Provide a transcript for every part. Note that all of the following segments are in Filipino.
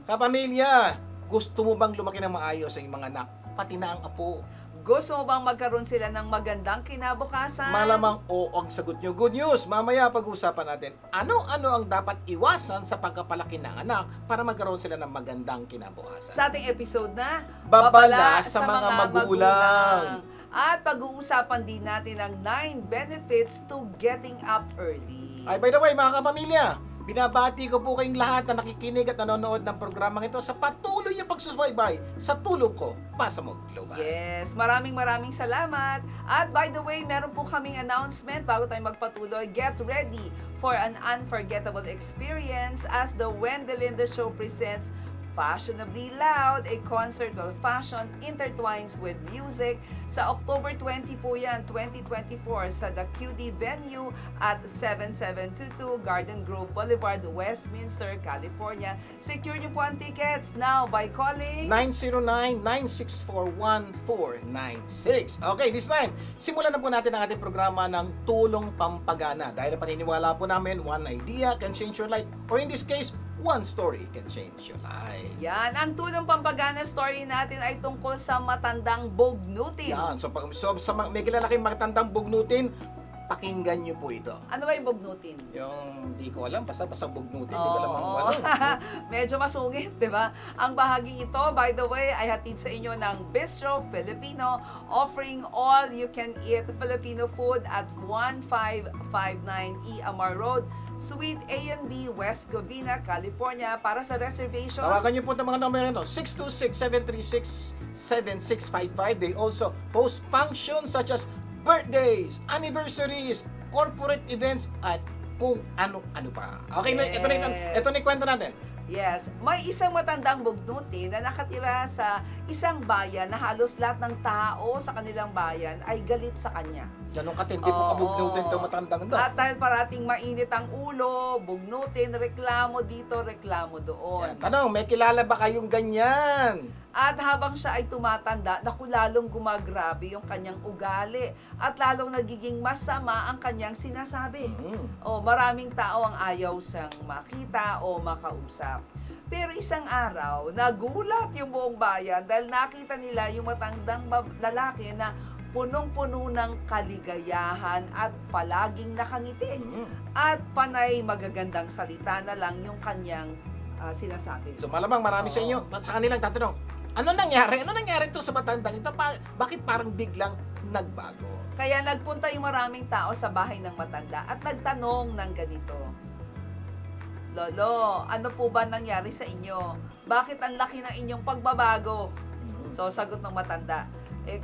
Kapamilya, gusto mo bang lumaki ng maayos ang iyong mga anak, pati na ang apo? Gusto mo bang magkaroon sila ng magandang kinabukasan? Malamang oo ang sagot nyo. Good news! Mamaya pag-usapan natin ano-ano ang dapat iwasan sa pagkapalaki ng anak para magkaroon sila ng magandang kinabukasan. Sa ating episode na Babala sa mga magulang. At pag-uusapan din natin ang 9 benefits to getting up early. Ay, by the way, mga kapamilya, binabati ko po kayong lahat na nakikinig at nanonood ng programang ito sa patuloy yung pagsusubaybay sa tulong ko, Pasamog Global. Yes, maraming salamat. At by the way, meron po kaming announcement bago tayo magpatuloy. Get ready for an unforgettable experience as the Wendy Linder Show presents Fashionably Loud, a concert where fashion intertwines with music. Sa October 20 po yan, 2024, sa The QD venue at 7722 Garden Grove Boulevard, Westminster, California. Secure niyo po ang tickets now by calling 909-964-1496. Okay, this time, simulan na po natin ang ating programa ng Tulong Pampagana. Dahil paniniwala po namin, one idea can change your life, or in this case, one story can change your life. Yan, ang tulong pampagana story natin ay tungkol sa matandang bugnutin. Yan, so may kilala kayong matandang bugnutin, pakinggan nyo po ito. Ano ba yung bugnutin? Yung, di ko alam, basta bugnutin, di ko alam ang Oo. walo. Medyo masungit, di ba? Ang bahaging ito, by the way, ay hatid sa inyo ng Bistro Filipino, offering all-you-can-eat Filipino food at 1559 E. Amar Road, Suite A and B, West Covina, California. Para sa reservations, Tawagan nyo po itong mga numero no? 626-736-7655. They also host functions such as birthdays, anniversaries, corporate events, at kung ano-ano pa. Okay, Yes. ito na yung kwento natin. yes, may isang matandang bugnutin na nakatira sa isang bayan na halos lahat ng tao sa kanilang bayan ay galit sa kanya. Ganun katindi po Oo. kabugnutin itong matandang ito. At dahil parating mainit ang ulo, bugnutin, reklamo dito, reklamo doon. Yan. Tanong, may kilala ba kayong ganyan? At habang siya ay tumatanda, naku lalong gumagrabe yung kanyang ugali at lalong nagiging masama ang kanyang sinasabi. O maraming tao ang ayaw siyang makita o makausap. Pero isang araw, nagulat yung buong bayan dahil nakita nila yung matandang lalaki na punong-puno ng kaligayahan at palaging nakangiti. At panay magagandang salita na lang yung kanyang sinasabi. So malamang marami sa Oo. inyo, sa kanilang tatanong, ano nangyari? Ano nangyari ito sa matandang ito? Bakit parang biglang nagbago? Kaya nagpunta yung maraming tao sa bahay ng matanda at nagtanong ng ganito, Lolo, ano po ba nangyari sa inyo? Bakit ang laki ng inyong pagbabago? So, sagot ng matanda,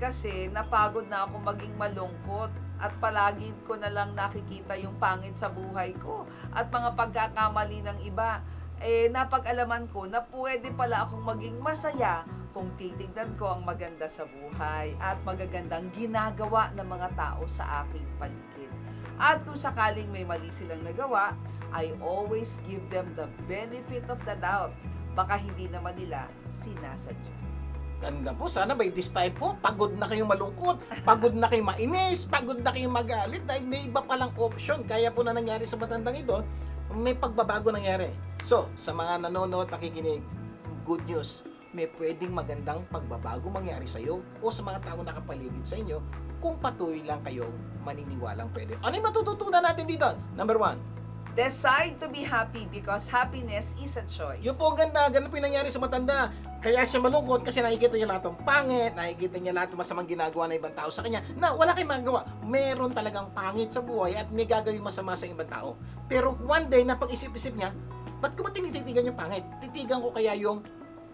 kasi napagod na ako maging malungkot at palagi ko na lang nakikita yung pangit sa buhay ko at mga pagkakamali ng iba. Napag-alaman ko na pwede pala akong maging masaya kung titignan ko ang maganda sa buhay at magagandang ginagawa ng mga tao sa aking paligid. At kung sakaling may mali silang nagawa, I always give them the benefit of the doubt. Baka hindi naman nila sinasadya. Ganda po. Sana by this time po, pagod na kayong malungkot, pagod na kayong mainis, pagod na kayong magalit dahil may iba palang option. Kaya po na nangyari sa matandang ito, may pagbabago nangyari. So, sa mga nanonood, nakikinig, good news. May pwedeng magandang pagbabago mangyari sa iyo o sa mga tao nakapaligid sa inyo kung patuloy lang kayo maniniwalang pwede. Ano yung matututunan natin dito? Number 1, Decide to be happy because happiness is a choice. yun po ang ganda. Ganun po yung nangyari sa matanda. Kaya siya malungkot kasi nakikita niya lahat ng pangit, nakikita niya lahat ng masamang ginagawa ng ibang tao sa kanya na wala kayong magawa. Meron talagang pangit sa buhay at may gagawin masama sa ibang tao. Pero one day, napag-isip-isip niya, ba't ko ba tinititigan yung pangit? Titigan ko kaya yung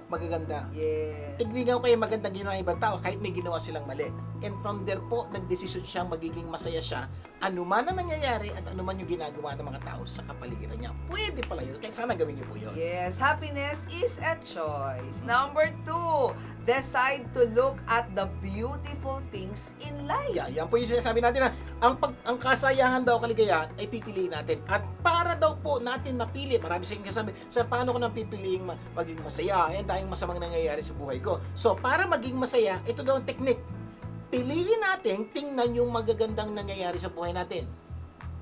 magaganda. Yes. Tignan ko kaya magandang ginawa ng ibang tao kahit may ginawa silang mali. And from there po, nagdesisyon siyang magiging masaya siya anuman ang nangyayari at anuman yung ginagawa ng mga tao sa kapaligiran niya. Pwede pala yun. Kaya sana gawin niyo po yun. Yes, happiness is a choice. Number 2, decide to look at the beautiful things in life. Yeah, yan po yung sinasabi natin na ang kasayahan daw, kaligayahan ay pipiliin natin. At para daw po natin mapili, marami sa inyo kasabi, sir, paano ko nang pipiliing maging masaya? Ayan, dahil masamang nangyayari sa buhay ko. So, para maging masaya, ito daw ang technique. Piliin natin, tingnan yung magagandang nangyayari sa buhay natin.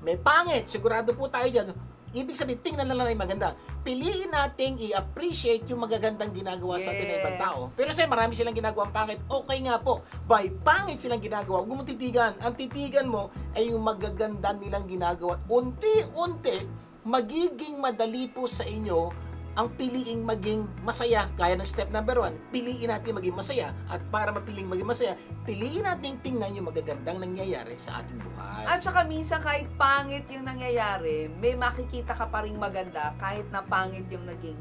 May pangit, sigurado po tayo dyan, Ibig sabihin, tingnan na lang yung maganda. Piliin nating i-appreciate yung magagandang ginagawa sa atin ng ibang tao. Pero kasi marami silang ginagawang pangit. Okay nga po, by pangit silang ginagawa, huwag mo titigan. Ang titigan mo ay yung magaganda nilang ginagawa. Unti-unti, magiging madali po sa inyo ang piliing maging masaya. Kaya ng step number 1, piliin natin maging masaya. At para mapiling maging masaya, piliin natin tingnan yung magagandang nangyayari sa ating buhay. At saka minsan kahit pangit yung nangyayari, may makikita ka pa ring maganda kahit na pangit yung naging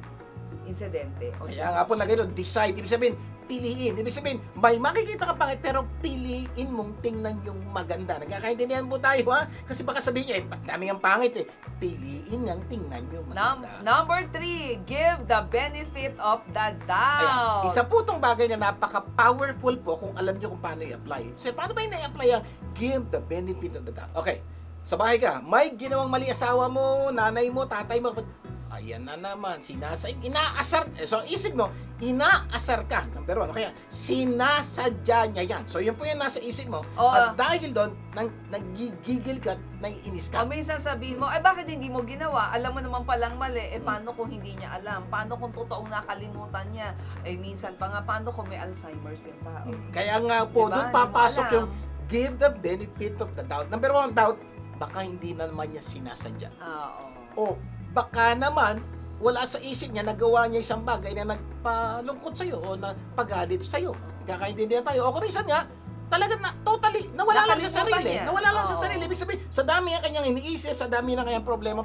insidente. O Kaya nga po na gano'n, decide. Ibig sabihin, piliin. Ibig sabihin, may makikita ka pangit, pero piliin mong tingnan yung maganda. Nagkakaintindihan po tayo, ha? Kasi baka sabihin nyo, daming ang pangit, eh. Piliin ngang tingnan yung maganda. Number 3, give the benefit of the doubt. Ayan. Isa po itong bagay na napaka-powerful po kung alam nyo kung paano i-apply. So, paano ba i-apply ang give the benefit of the doubt? Okay, sa bahay ka, may ginawang mali asawa mo, nanay mo, tatay mo, ayan na naman, inaasar, so isip mo, inaasar ka, number 1, kaya sinasadya niya yan. So yun po yung nasa isip mo, at dahil doon, nagigigil ka, naiinis ka. O minsan sabihin mo, bakit hindi mo ginawa? Alam mo naman palang mali, paano kung hindi niya alam? Paano kung totoong nakalimutan niya? Minsan pa nga, paano kung may Alzheimer's yung tao? Kaya nga po, Diba? doon papasok Hindi mo yung give the benefit of the doubt. Number 1, doubt, baka hindi naman niya sinasadya. O baka naman, wala sa isip niya, nagawa niya isang bagay na nagpalungkot sa'yo o nagpagalit sa'yo. Kakaintindihan tayo. O kuminsan nga, talaga na, totally, nawala lang sa sarili. Niya. Nawala lang sa sarili. Ibig sabihin, sa dami ng kanyang iniisip, sa dami ng kanyang problema,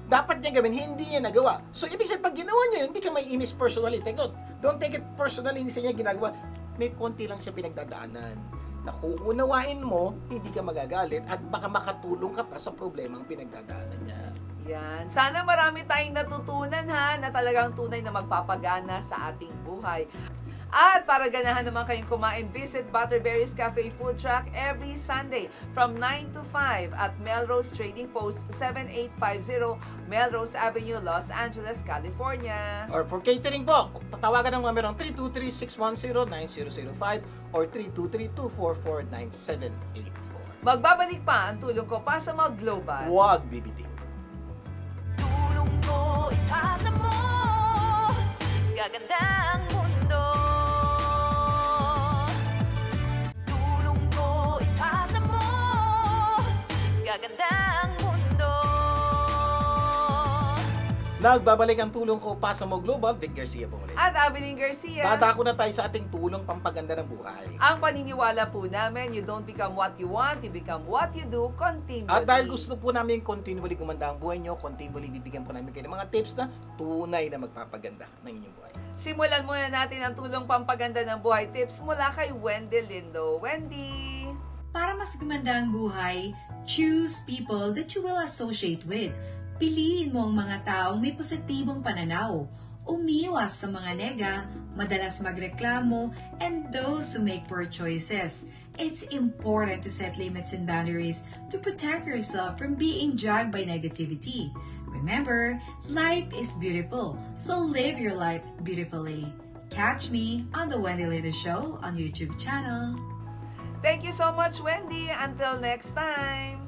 dapat niya gawin, hindi niya nagawa. So, ibig sabihin, pag ginawa niya yun, hindi ka may inis personally. Take note, don't take it personally, hindi siya ginagawa. May konti lang siya pinagdadaanan. Na kung unawain mo, hindi ka magagalit at baka makatulong ka pa sa problema ang pinagdadaanan niya. Yan. Sana marami tayong natutunan na talagang tunay na magpapagana sa ating buhay. At para ganahan naman kayong kumain, visit Butterberries Cafe Food Truck every Sunday from 9 to 5 at Melrose Trading Post 7850 Melrose Avenue, Los Angeles, California. Or for catering po, patawagan ng numerong 323-610-9005 or 323-244-9784. Magbabalik pa ang tulong ko pa sa mga global. Huwag bibitin. Tulong ko, ipasa mo, gaganda ang mundo. Tulong ko, ipasa mo, gaganda ang mundo. Nagbabalik ang tulong ko pa sa Mo Global, Vic Garcia po ulit. At Abilene Garcia. Dadako na tayo sa ating tulong pampaganda ng buhay. Ang paniniwala po namin, you don't become what you want, you become what you do continually. At dahil gusto po namin continually gumanda ang buhay nyo, continually bibigyan po namin kayo ng mga tips na tunay na magpapaganda ng inyong buhay. Simulan muna natin ang tulong pampaganda ng buhay tips mula kay Wendy Lindo. Wendy! Para mas gumanda ang buhay, choose people that you will associate with. Piliin mo ang mga taong may positibong pananaw. Umiwas sa mga nega, madalas magreklamo, and those who make poor choices. It's important to set limits and boundaries to protect yourself from being dragged by negativity. Remember, life is beautiful, so live your life beautifully. Catch me on The Wendy Lindo Show on YouTube channel. Thank you so much, Wendy. Until next time.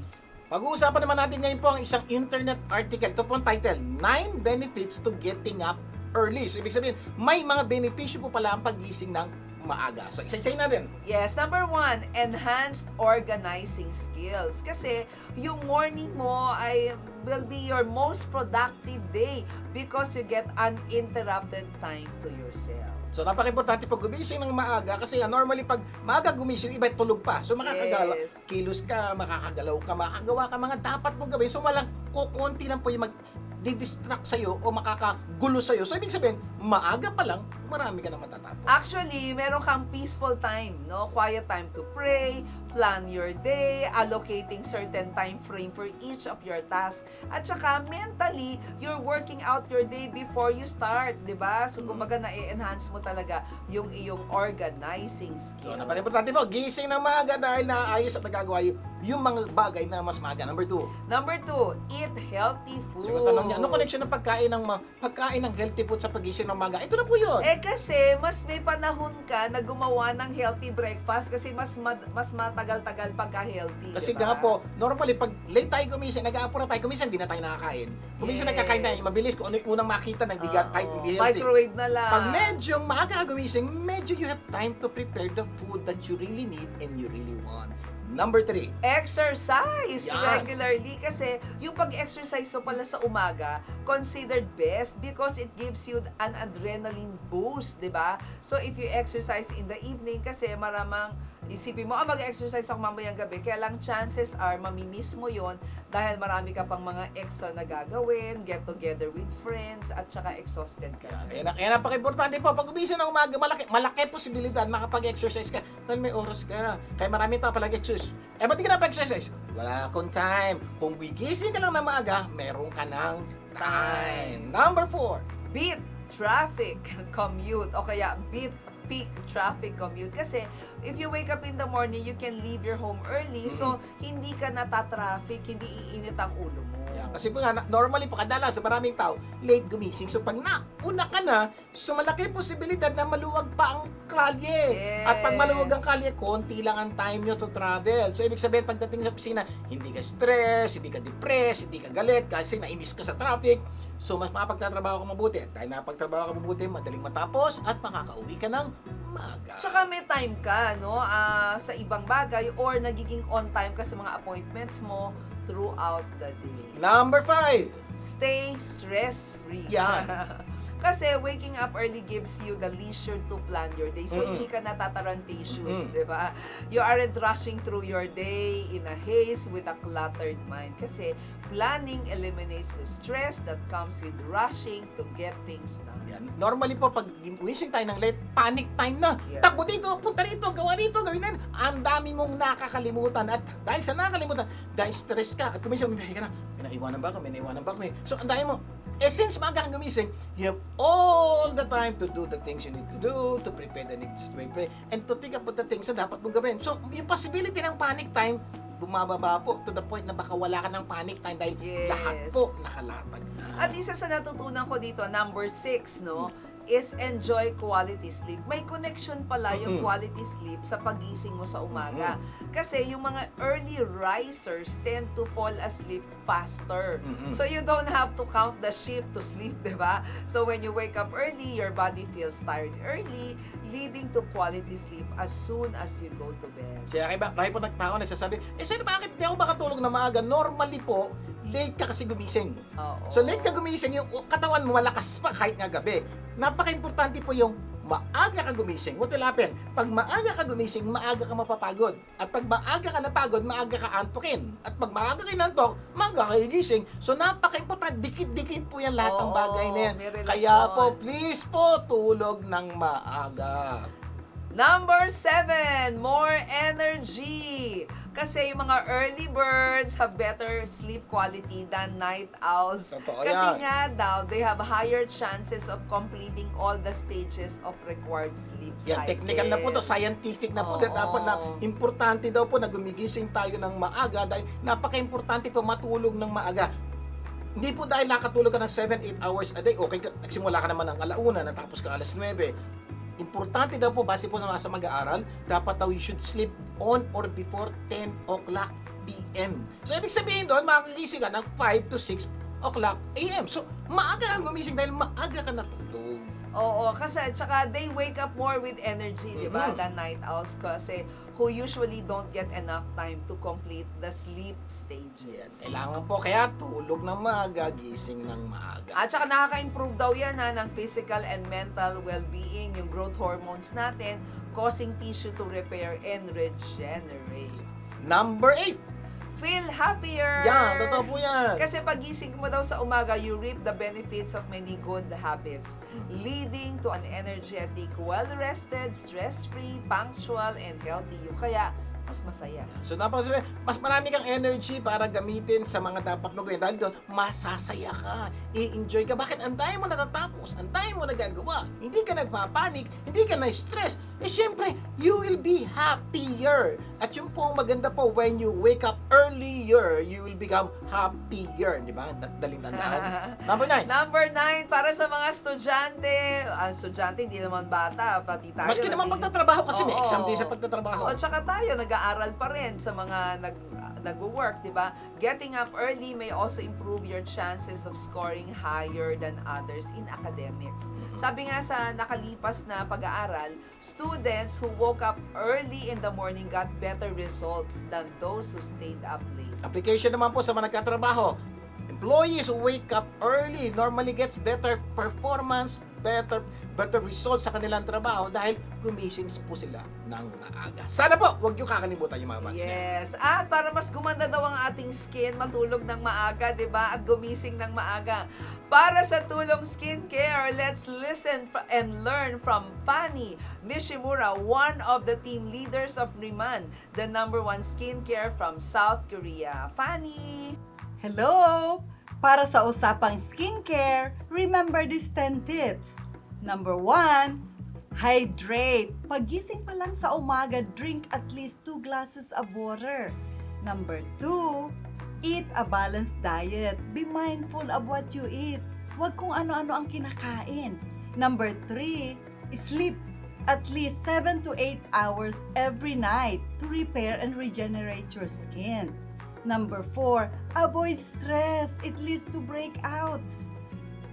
Pag-uusapan naman natin ngayon po ang isang internet article. Ito po ang title, 9 Benefits to Getting Up Early. So, ibig sabihin, may mga benepisyo po pala ang pagising ng maaga. So, isa-isayin natin. Yes, number 1, enhanced organizing skills. Kasi yung morning mo ay will be your most productive day because you get uninterrupted time to yourself. So, napaka-importante pag gumising ng maaga kasi normally pag maaga gumising, iba tulog pa. So, makakagala, Yes. kilos ka, makakagalaw ka, makakagawa ka mga dapat mong gawin. So, walang kukunti lang po yung mag-distract sa'yo o makakagulo sa'yo. So, ibig sabihin, maaga pa lang, marami ka na matatapos. Actually, meron kang peaceful time, no? Quiet time to pray, plan your day, allocating certain time frame for each of your tasks. At saka, mentally, you're working out your day before you start, di ba? So, kumbaga, na-enhance mo talaga yung iyong organizing So, skills. napaka-importante po, gising ng maaga dahil naayos at nagagawa yung yung mga bagay na mas maaga. Number 2. Number 2, eat healthy food. So, tanong niya, ano connection ng pagkain ng healthy food sa pagising ng umaga? Ito na po yun. Kasi mas may panahon ka na gumawa ng healthy breakfast kasi mas matagal-tagal pagka-healthy. Kasi diba? nga po, normally, pag late tayo gumising, nag-aapura tayo gumising, hindi na tayo nakakain. Gumising Yes. nagkakain tayo, mabilis kung ano yung unang makita ng kahit hindi healthy. Microwave na lang. Pag medyo maaga ka gumising, medyo you have time to prepare the food that you really need and you really want. Number 3. Exercise Yan. regularly kasi yung pag-exercise so pala sa umaga considered best because it gives you an adrenaline boost, 'di ba? So if you exercise in the evening kasi maramang isipin mo, mag-exercise ako mamayang gabi, kaya lang chances are mamimiss mo yon dahil marami ka pang mga extra na gagawin, get together with friends, at saka exhausted ka. Kaya napaka-importante po, pag gumising ng umaga, malaki posibilidad makapag-exercise ka. Dahil may oras ka. Kaya marami pa palag-exercise. Ba't di ka na pa-exercise? Wala akong time. Kung gigising ka lang na maaga, meron ka ng time. Number 4. Beat traffic commute o kaya beat peak traffic commute kasi if you wake up in the morning you can leave your home early so hindi ka natatraffic, hindi iinit ang ulo mo. Kasi po nga, normally po, kadalasan maraming tao, late gumising. So pag nauna ka na, so malaki posibilidad na maluwag pa ang kalye. Yes. At pag maluwag ang kalye, konti lang ang time nyo to travel. So ibig sabihin, pagdating sa opisina, hindi ka stress, hindi ka depressed, hindi ka galit, kasi nainis ka sa traffic. So mas makapagtatrabaho ka mabuti. Dahil napagtrabaho ka mabuti, madaling matapos at makakauwi ka ng maaga. Tsaka may time ka, no, sa ibang bagay or nagiging on time ka sa mga appointments mo throughout the day. Number 5. Stay stress-free. Yan. Kasi waking up early gives you the leisure to plan your day. So, hindi ka natatarantatious, di ba? You aren't rushing through your day in a haze with a cluttered mind. Kasi planning eliminates the stress that comes with rushing to get things done. Yan. Normally po, pag wising tayo ng late, panic time na. Yeah. Takbo dito, punta rito, gawa rito, gawin na. Ang dami mong nakakalimutan. At dahil sa nakakalimutan, dahil stress ka. At kumising, may ka na, may naiwanan ba ako? So, ang dami mo. Since maaga kang gumising, you have all the time to do the things you need to do, to prepare the next way, and to think about the things na dapat mong gawin. So, yung possibility ng panic time, bumababa po to the point na baka wala ka ng panic time dahil Yes. lahat po nakalatag na. At isa sa natutunan ko dito, number 6, no, is enjoy quality sleep. May connection pala yung quality sleep sa pagising mo sa umaga. Kasi yung mga early risers tend to fall asleep faster. So you don't have to count the sheep to sleep, di ba? So when you wake up early, your body feels tired early, leading to quality sleep as soon as you go to bed. Kaya kaya po nagtao nagsasabi, sir, bakit di ako makatulog na maaga? Normally po, late ka kasi gumising. Oo. So late ka gumising, yung katawan mo malakas pa kahit nga gabi. Napaka-importante po yung maaga ka gumising. What will happen? Pag maaga ka gumising, maaga ka mapapagod. At pag maaga ka napagod, maaga ka antukin. At pag maaga ka inantok, maaga ka gigising. So napaka-importante, dikit-dikit po yan lahat ng Oo, bagay na yan. may relasyon. Kaya po, please po, tulog ng maaga. Number 7, more energy. Kasi yung mga early birds have better sleep quality than night owls. Totoo Kasi yan. nga daw, they have higher chances of completing all the stages of required sleep cycle. Yan, technical na po to, scientific na po. Oo. Dapat na importante daw po na gumigising tayo ng maaga dahil napaka-importante po matulog ng maaga. Hindi po dahil nakatulog ka ng 7-8 hours a day, okay, nagsimula ka naman ng alauna, natapos ka alas 9. Importante daw po, base po sa mag-aaral, dapat daw you should sleep on or before 10 o'clock p.m. So, ibig sabihin doon, makakigising ka ng 5 to 6 o'clock a.m. So, maaga kang gumising dahil maaga ka natulog. Oo, kasi tsaka they wake up more with energy, di ba, Mhm. than night owls kasi who usually don't get enough time to complete the sleep stages. Yan. Kailangan po, kaya tulog ng maaga, gising ng maaga. At saka nakaka-improve daw yan ng physical and mental well-being, yung growth hormones natin, causing tissue to repair and regenerate. Number 8. Feel happier! Yan, totoo po yan. Kasi pagising mo daw sa umaga, you reap the benefits of many good habits, leading to an energetic, well-rested, stress-free, punctual, and healthy you. Kaya, mas masaya. So dapat sabihin, mas marami kang energy para gamitin sa mga dapat mo gawin. Dahil doon, masasaya ka, i-enjoy ka. Bakit? Ang dami mo natatapos, ang dami mo nagagawa. Hindi ka nagpapanik, hindi ka na-stress. syempre, you will be happier. At yung po maganda po, when you wake up earlier, you will become happier. Di ba? Daling tandaan. Number 9. Number 9, para sa mga estudyante. Ang estudyante, hindi naman bata. Pati tayo. Maski naman pagtatrabaho kasi may Oo. exam din sa pagtatrabaho. At saka tayo, nag-aaral pa rin sa mga nag-work, di ba? Getting up early may also improve your chances of scoring higher than others in academics. Sabi nga sa nakalipas na pag-aaral, students who woke up early in the morning got better results than those who stayed up late. Application naman po sa mga nagtatrabaho. Employees who wake up early normally gets better performance, better results sa kanilang trabaho dahil gumising po sila ng maaga. Sana po, huwag niyo kakalimutan yung mga bagay. Yes. At para mas gumanda daw ang ating skin, matulog ng maaga, di ba? At gumising ng maaga. Para sa tulong skincare, let's listen and learn from Fanny Nishimura, one of the team leaders of Riman, the #1 skincare from South Korea. Fanny! Hello! Para sa usapang skincare, remember these 10 tips. Number 1, hydrate. Pagising pa lang sa umaga, drink at least 2 glasses of water. Number 2, eat a balanced diet. Be mindful of what you eat. Huwag kung ano-ano ang kinakain. Number 3, sleep at least 7 to 8 hours every night to repair and regenerate your skin. Number 4, avoid stress. It leads to breakouts.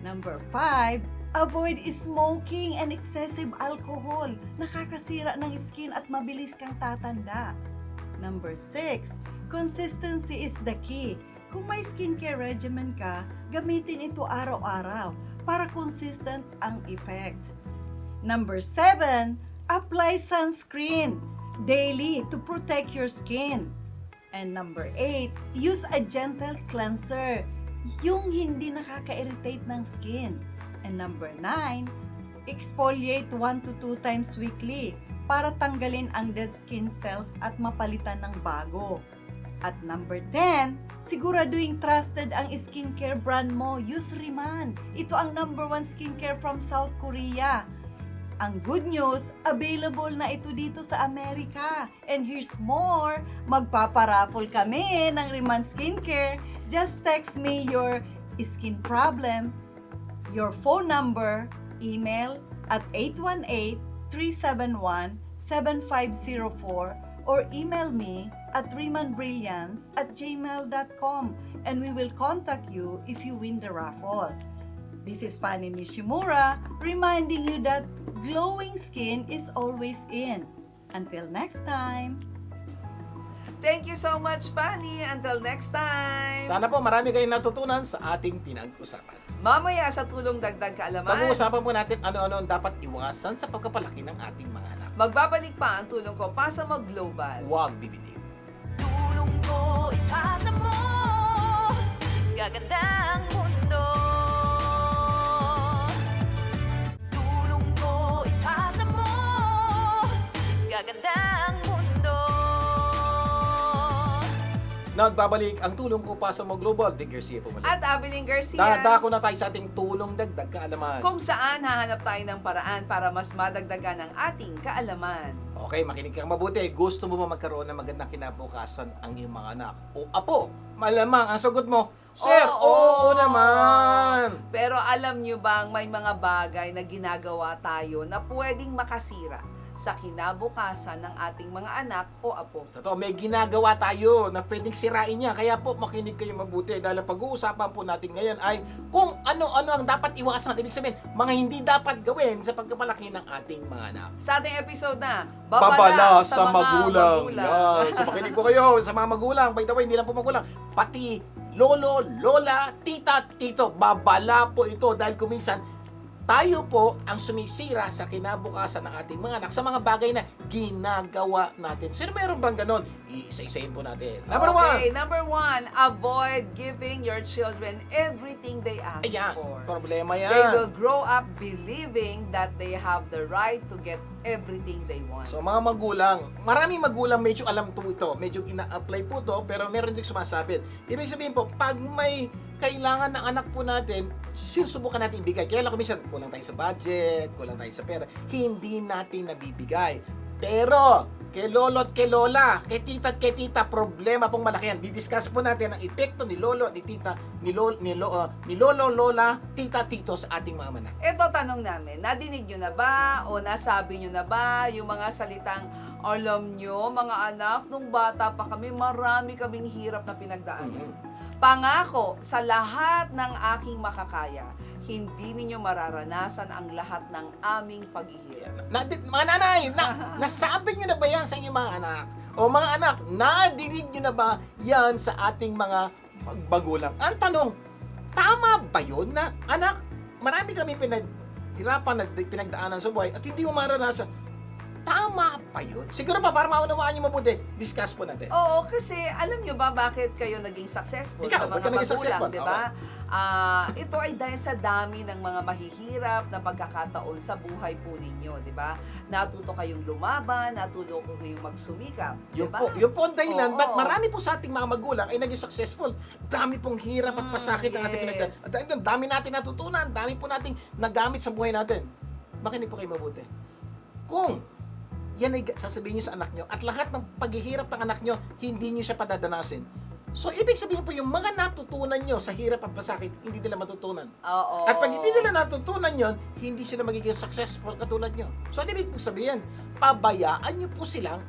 Number 5, avoid smoking and excessive alcohol. Nakakasira ng skin at mabilis kang tatanda. Number 6, consistency is the key. Kung may skincare regimen ka, gamitin ito araw-araw para consistent ang effect. Number 7, apply sunscreen daily to protect your skin. And number 8, use a gentle cleanser, yung hindi nakaka-irritate ng skin. And number 9, exfoliate 1 to 2 times weekly para tanggalin ang dead skin cells at mapalitan ng bago. At number 10, siguraduhin trusted ang skincare brand mo. Use Riman. Ito ang #1 skincare from South Korea. Ang good news, available na ito dito sa Amerika. And here's more, magpaparaffle kami ng Riman Skincare. Just text me your skin problem, your phone number, email at 818-371-7504 or email me at rimanbrilliance@gmail.com and we will contact you if you win the raffle. This is Fanny Nishimura reminding you that glowing skin is always in. Until next time. Thank you so much, Fanny. Until next time. Sana po marami kayong natutunan sa ating pinag-usapan. Mamaya sa tulong dagdag kaalaman, Pag-uusapan po natin ano-ano ang dapat iwasan sa pagkapalaki ng ating mga anak. magbabalik pa ang tulong ko para sa mag-global. Huwag bibitin. Tulong ko ipasa mo, gaganda ang mundo. Tulong ko ipasa mo, gaganda ang mundo. Nagbabalik ang tulong ko pa sa Mo Global. Vic Garcia po muli. At Abilene Garcia, Dadako na tayo sa ating tulong dagdag kaalaman. kung saan hahanap tayo ng paraan para mas madagdagan ang ating kaalaman. Okay, makinig kang mabuti. Gusto mo ba magkaroon ng magandang kinabukasan ang iyong mga anak? O apo? Malamang ang sagot mo, Sir, oo naman. Pero alam nyo bang may mga bagay na ginagawa tayo na pwedeng makasira sa kinabukasan ng ating mga anak o apo? Totoo, may ginagawa tayo na pwedeng sirain niya. Kaya po, makinig kayo mabuti. Dahil ang pag-uusapan po natin ngayon ay kung ano-ano ang dapat iwasan. Ibig sabihin, mga hindi dapat gawin sa pagpapalaki ng ating mga anak. Sa ating episode na, Babala sa mga magulang. Yan. So makinig po kayo sa mga magulang. By the way, hindi lang po magulang. Pati lolo, lola, tita, tito. Babala po ito dahil kuminsan tayo po ang sumisira sa kinabukasan ng ating mga anak sa mga bagay na ginagawa natin. Sino meron bang ganon? Iisa-isahin po natin. Number Okay, 1. number 1, avoid giving your children everything they ask Ayan, for. problema They yan. will grow up believing that they have the right to get everything they want. So mga magulang, maraming magulang medyo alam to ito, medyo ina-apply po to, pero meron din sumasabit. Ibig sabihin po, pag may kailangan ng anak po natin, susubukan natin ibigay. Kaya lang kuminsan, kulang tayo sa budget, kulang tayo sa pera, hindi natin nabibigay. Pero, kay lolo at kay lola, kay tita at kay tita, problema pong malaki yan. Didiscuss po natin ang epekto ni lolo, ni tita, ni lolo, lola, tita, tito sa ating mga anak. Ito tanong namin, nadinig nyo na ba o nasabi nyo na ba yung mga salitang, alam nyo mga anak, nung bata pa kami, marami kaming hirap na pinagdaanan. Pangako, sa lahat ng aking makakaya, hindi ninyo mararanasan ang lahat ng aming paghihirap. Mga nanay, nasabi nyo na ba yan sa inyong mga anak? O mga anak, nadinig nyo na ba yan sa ating mga magulang? Ang tanong, tama ba yun na, anak, marami kami pinaghirapan, pinagdaanan sa buhay at hindi mo maranasan? Tama ba yun? Siguro pa, para maunawaan nyo mabuti, discuss po natin. Oo, kasi alam nyo ba bakit kayo naging successful Ikaw, sa ba't mga ka naging magulang, successful? di ba? Ito ay dahil sa dami ng mga mahihirap na pagkakataon sa buhay po ninyo, di ba? Natuto kayong lumaban, natuto kayong magsumikap, di ba? Yun po ang dahilan, Oo. ba't marami po sa ating mga magulang ay naging successful. Dami pong hirap at pasakit ang ating pinagdaanan. yes. At dahil dami natin natutunan, dami po nating nagamit sa buhay natin. Makinig po kayo mabuti. Kung yan ay sasabihin nyo sa anak nyo at lahat ng paghihirap ng anak nyo, hindi nyo siya padadanasin. So, ibig sabihin po, yung mga natutunan nyo sa hirap at pasakit, hindi nila matutunan. Oo. At pag hindi nila natutunan yon, hindi sila magiging successful katulad nyo. So, ano ibig po sabihin? Pabayaan nyo po silang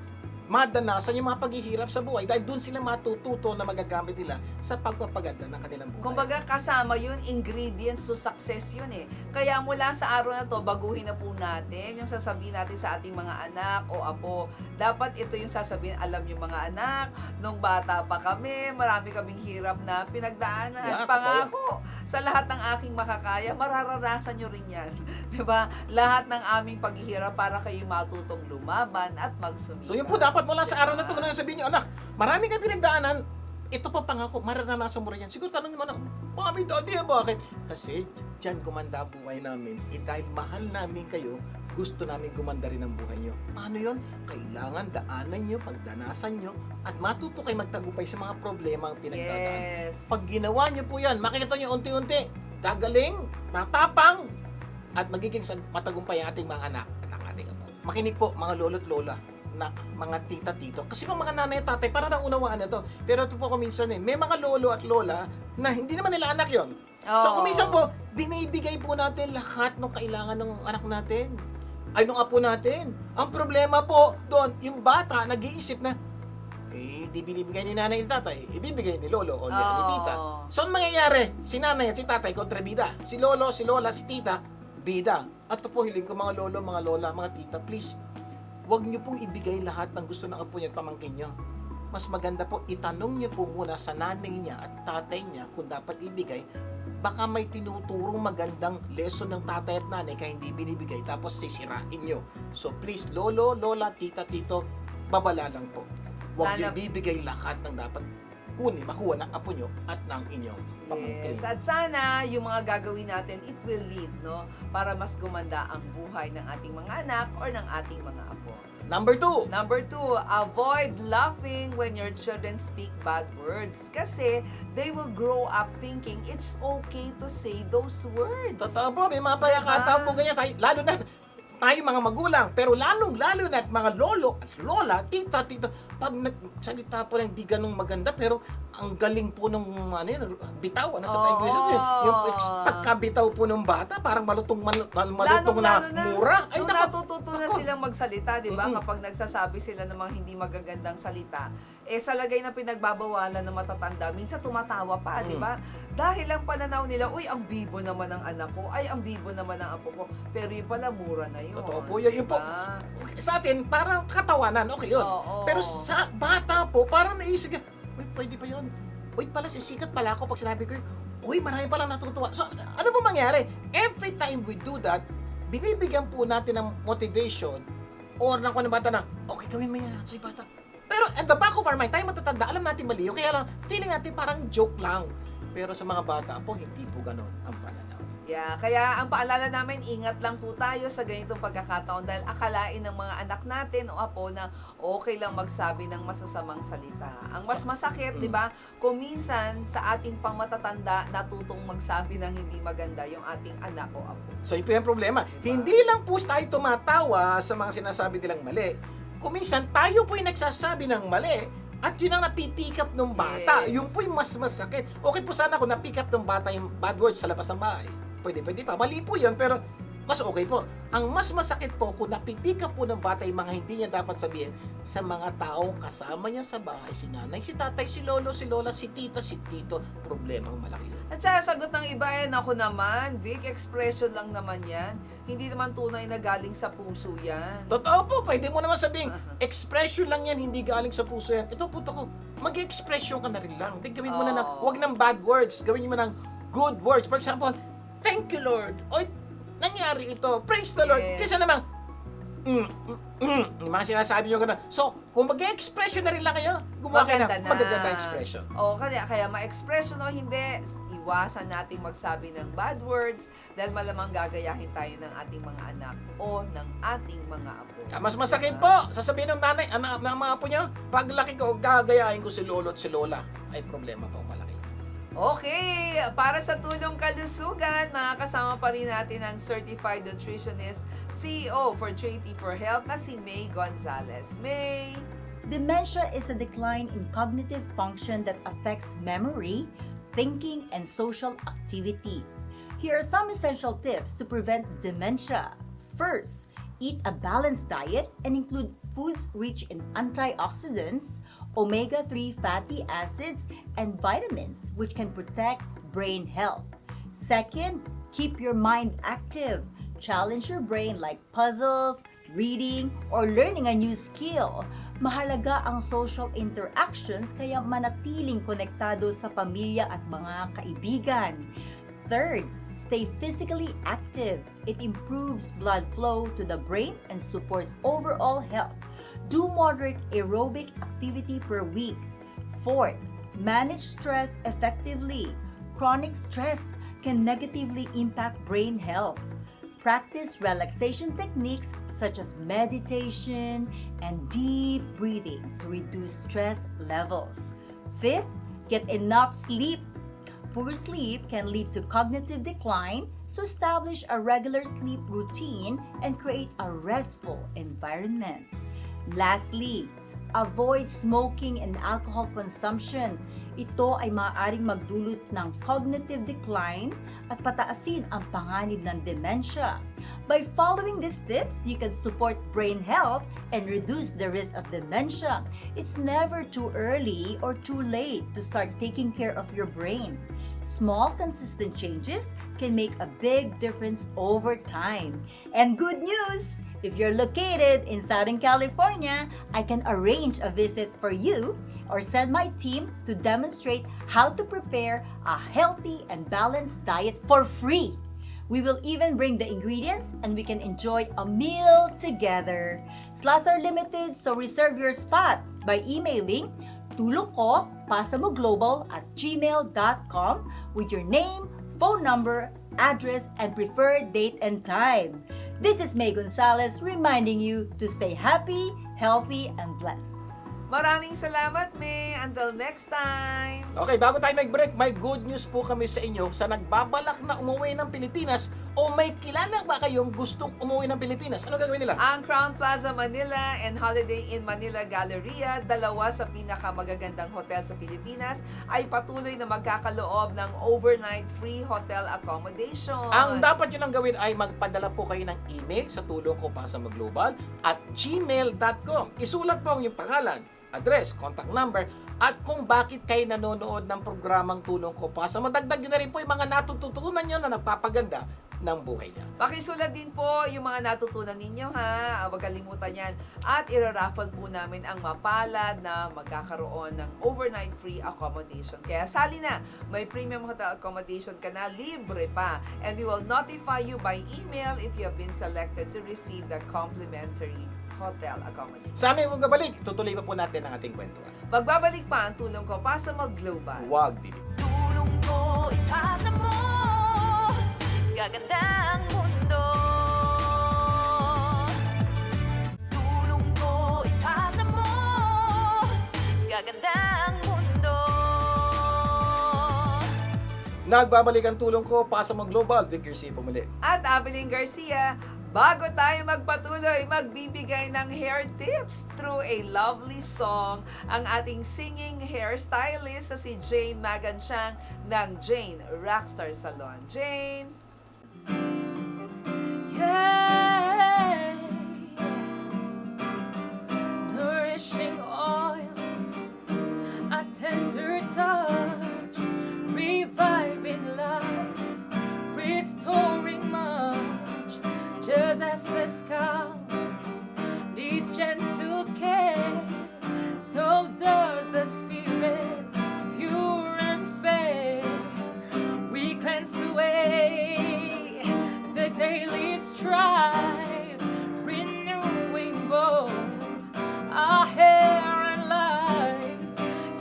madanasan yung mga paghihirap sa buhay dahil doon sila matututo na magagamit nila sa pagpapaganda ng kanilang buhay. Kumbaga kasama yun, ingredients to success yun eh. Kaya mula sa araw na to, baguhin na po natin yung sasabihin natin sa ating mga anak o apo. Dapat ito yung sasabihin, alam yung mga anak, nung bata pa kami, marami kaming hirap na pinagdaanan. Yeah, Pangako, sa lahat ng aking makakaya, mararanasan nyo rin yan. Diba? Lahat ng aming paghihirap para kayo matutong lumaban at magsumikap. So, yun po dapat mula sa araw na ito, kung sabihin nyo, anak, marami kang pinagdaanan, ito pa pangako, mararanasan mo rin yan. Siguro tanong nyo mo, mami, daddy, bakit? Kasi, dyan gumanda buhay namin. Dahil mahal namin kayo, gusto namin gumanda rin ang buhay nyo. Paano yun? Kailangan daanan nyo, pagdanasan nyo, at matuto kayo magtagumpay sa mga problema ang pinagdadaan. Yes. Pag ginawa nyo po yan, makikita nyo unti-unti, gagaling, tatapang, at magiging matagumpay ang ating mga anak at ang ating apo. Makinig po, mga lolo't lola, na mga tita, tito. Kasi mga nanay at tatay, para nang unawaan na to. Pero ito po kuminsan may mga lolo at lola na hindi naman nila anak yon. So Oo. kuminsan po, binibigay po natin lahat ng kailangan ng anak natin. Ay, nung apo natin. Ang problema po doon, yung bata, nag-iisip na, di binibigay ni nanay at tatay, ibibigay ni lolo o ni tita. So, ang mangyayari, si nanay at si tatay kontrabida. Si lolo, si lola, si tita, bida. At ito po, hiling ko mga lolo, mga lola, mga tita, please, huwag niyo pong ibigay lahat ng gusto ng apo niya at pamangkin niyo. Mas maganda po, itanong niyo po muna sa nanay niya at tatay niya kung dapat ibigay. Baka may tinuturong magandang lesson ng tatay at nanay kaya hindi binibigay tapos sisirain niyo. So please, lolo, lola, tita, tito, babala lang po. Huwag niyo Sana- bibigay lahat ng dapat makuha ng apo niyo at ng inyong pamangkin. Yes. At sana yung mga gagawin natin, it will lead, no? Para mas gumanda ang buhay ng ating mga anak or ng ating mga apo. Number 2. Number 2, avoid laughing when your children speak bad words. Kasi they will grow up thinking it's okay to say those words. Totoo po, may mga payakataon po ganyan. Lalo na tayo mga magulang, pero lalo na mga lolo at lola, tita, tito, pag nagsalita po ng di ganong maganda, pero ang galing po nung bitaw, sa English yun. Yung pagkabitaw po ng bata, parang malutong na mura. Ay, Nung naku. natututo na silang magsalita, di ba? Kapag nagsasabi sila ng mga hindi magagandang salita, sa lagay na pinagbabawalan ng matatanda, minsan tumatawa pa, di ba? Dahil ang pananaw nila, uy, ang bibo naman ng anak ko, ay, ang bibo naman ng apo ko. Pero yun pala, mura na yun. Totoo po, yun po. diba? Sa atin, parang katawanan, okay yun. Oo. Pero sa bata po, parang naisip niya, uy, pwede pa yun. Uy, pala, sisikat pala ako pag sinabi ko yun. Uy, marami palang natutuwa. So, ano po mangyari? Every time we do that, binibigyan po natin ng motivation or ng kung bata na, okay, gawin mo yan, sa'yo bata. Pero at the back of our mind, tayo matatanda, alam natin mali yun. Kaya lang, feeling natin parang joke lang. Pero sa mga bata po, hindi po ganon ang pananaw. Yeah, kaya ang paalala namin, ingat lang po tayo sa ganitong pagkakataon dahil akalain ng mga anak natin o apo na okay lang magsabi ng masasamang salita. Ang mas masakit, di ba, kung minsan sa ating pangmatatanda natutong magsabi ng hindi maganda yung ating anak o apo. So yun po yung problema. Hindi lang po tayo tumatawa sa mga sinasabi nilang mali. Kung minsan tayo po yung nagsasabi ng mali at yun ang napipick up ng bata. Yes. Yun po yung mas masakit. Okay po sana kung napick up ng bata yung bad words sa labas ng bahay. Pwede pa. Mali po yun, pero mas okay po. Ang mas masakit po kung napipick up po ng bata yung mga hindi niya dapat sabihin sa mga taong kasama niya sa bahay. Si nanay, si tatay, si lolo, si lola, si tita, si tito. Problemang malaki yun. At saka sagot ng iba, ako naman, Vic, expression lang naman yan. Hindi naman tunay na galing sa puso yan. Totoo po, pwede mo naman sabihin, expression lang yan, hindi galing sa puso yan. Ito po ko, mag-expression ka na rin lang. Di, gawin mo na Oo. wag ng bad words, gawin mo ng good words. For example, thank you Lord. O, nangyari ito, praise the Lord. Yes. Kaysa namang, yung mga sinasabi nyo gano'n. So, kung mag-expression na rin lang kayo, gumawa kayo Maganda ng na. magaganda expression. O, kaya ma-expression o hindi, iwasan nating magsabi ng bad words dahil malamang gagayahin tayo ng ating mga anak o ng ating mga apo. Mas masakit po, sasabihin ng nanay, ng mga apo nyo, paglaki ko, gagayahin ko si lolo at si lola. Ay, problema po malaki. Okay, para sa tulong kalusugan, makakasama pa rin natin ang Certified Nutritionist, CEO for Trinity for Health na si May Gonzalez. May! Dementia is a decline in cognitive function that affects memory, thinking, and social activities. Here are some essential tips to prevent dementia. First, eat a balanced diet and include foods rich in antioxidants, omega-3 fatty acids, and vitamins, which can protect brain health. Second, keep your mind active. Challenge your brain like puzzles, reading, or learning a new skill. Mahalaga ang social interactions kaya manatiling konektado sa pamilya at mga kaibigan. Third, stay physically active. It improves blood flow to the brain and supports overall health. Do moderate aerobic activity per week. Fourth, manage stress effectively. Chronic stress can negatively impact brain health. Practice relaxation techniques such as meditation and deep breathing to reduce stress levels. Fifth, get enough sleep. Poor sleep can lead to cognitive decline, so establish a regular sleep routine and create a restful environment. Lastly, avoid smoking and alcohol consumption. Ito ay maaaring magdulot ng cognitive decline at pataasin ang panganib ng dementia. By following these tips, you can support brain health and reduce the risk of dementia. It's never too early or too late to start taking care of your brain. Small, consistent changes can make a big difference over time. And good news! If you're located in Southern California, I can arrange a visit for you or send my team to demonstrate how to prepare a healthy and balanced diet for free. We will even bring the ingredients and we can enjoy a meal together. Slots are limited, so reserve your spot by emailing tulongko@gmail.com with your name, phone number, address, and preferred date and time. This is May Gonzalez reminding you to stay happy, healthy, and blessed. Maraming salamat, May. Until next time. Okay, bago tayo mag-break, may good news po kami sa inyo sa nagbabalak na umuwi ng Pilipinas o may kilala ba kayong gustong umuwi ng Pilipinas? Ano gagawin nila? Ang Crown Plaza Manila and Holiday Inn Manila Galleria, dalawa sa pinakamagagandang hotel sa Pilipinas, ay patuloy na magkakaloob ng overnight free hotel accommodation. Ang dapat nyo lang gawin ay magpadala po kayo ng email sa tulong ko pa sa Global at gmail.com. Isulat po ang inyong pangalan, address, contact number, at kung bakit kayo nanonood ng programang Tulong Ko Pa. Sa madagdag nyo na rin po yung mga natututunan nyo na nagpapaganda ng buhay niya. Pakisulat din po yung mga natutunan ninyo, ha? Huwag kalimutan yan. At iraraffle po namin ang mapalad na magkakaroon ng overnight free accommodation. Kaya sali na, may premium hotel accommodation ka na, libre pa. And we will notify you by email if you have been selected to receive the complimentary hotel accommodation. Sa aming pagbabalik, tutuloy pa po natin ang ating kwentuhan. Magbabalik pa ang Tulong Ko Pa sa Global. Huwag bibig. Tulong ko ipasa mo. gaganda ang mundo. Tulong ko ipasa mo, gaganda ang mundo. Nagbabalik ang tulong ko, pasa mo global, Vic Garcia pumuli. At Abilene Garcia, bago tayo magpatuloy, magbibigay ng hair tips through a lovely song ang ating singing hairstylist na si Jane Maganchang ng Jane Rockstar Salon. Jane! Yeah. Nourishing oils, a tender touch, reviving life, restoring much, just as the scalp needs gentle care, so does the spirit, pure and fair. We cleanse away the daily strife, renewing both our hair and life.